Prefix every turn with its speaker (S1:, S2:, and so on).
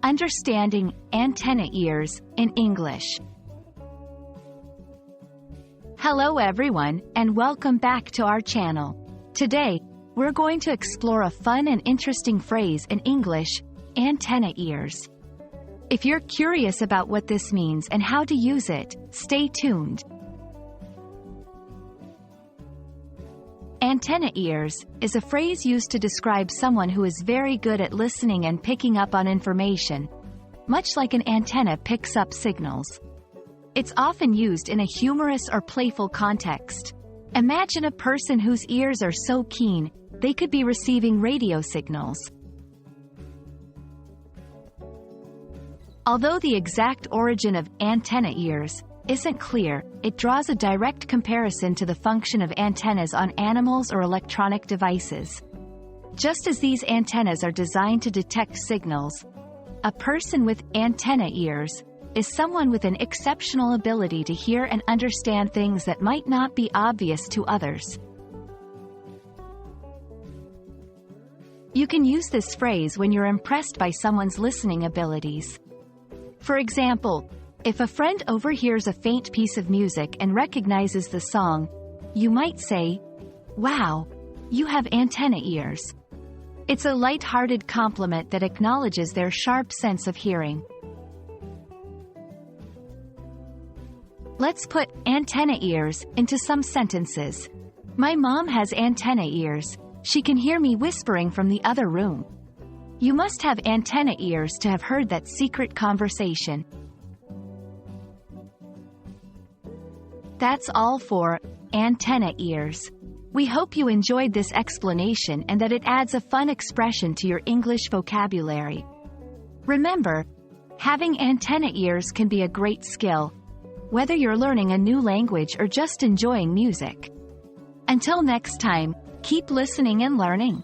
S1: Understanding antenna ears in English. Hello everyone, and welcome back to our channel. Today, we're going to explore a fun and interesting phrase in English, antenna ears. If you're curious about what this means and how to use it, stay tuned. Antenna ears is a phrase used to describe someone who is very good at listening and picking up on information, much like an antenna picks up signals. It's often used in a humorous or playful context. Imagine a person whose ears are so keen, they could be receiving radio signals. Although the exact origin of antenna ears isn't clear, it draws a direct comparison to the function of antennas on animals or electronic devices. Just as these antennas are designed to detect signals, a person with antenna ears is someone with an exceptional ability to hear and understand things that might not be obvious to others. You can use this phrase when you're impressed by someone's listening abilities. For example, if a friend overhears a faint piece of music and recognizes the song, you might say, "Wow, you have antenna ears." It's a light-hearted compliment that acknowledges their sharp sense of hearing. Let's put antenna ears into some sentences. My mom has antenna ears. She can hear me whispering from the other room. You must have antenna ears to have heard that secret conversation. That's all for antenna ears. We hope you enjoyed this explanation and that it adds a fun expression to your English vocabulary. Remember, having antenna ears can be a great skill, whether you're learning a new language or just enjoying music. Until next time, keep listening and learning.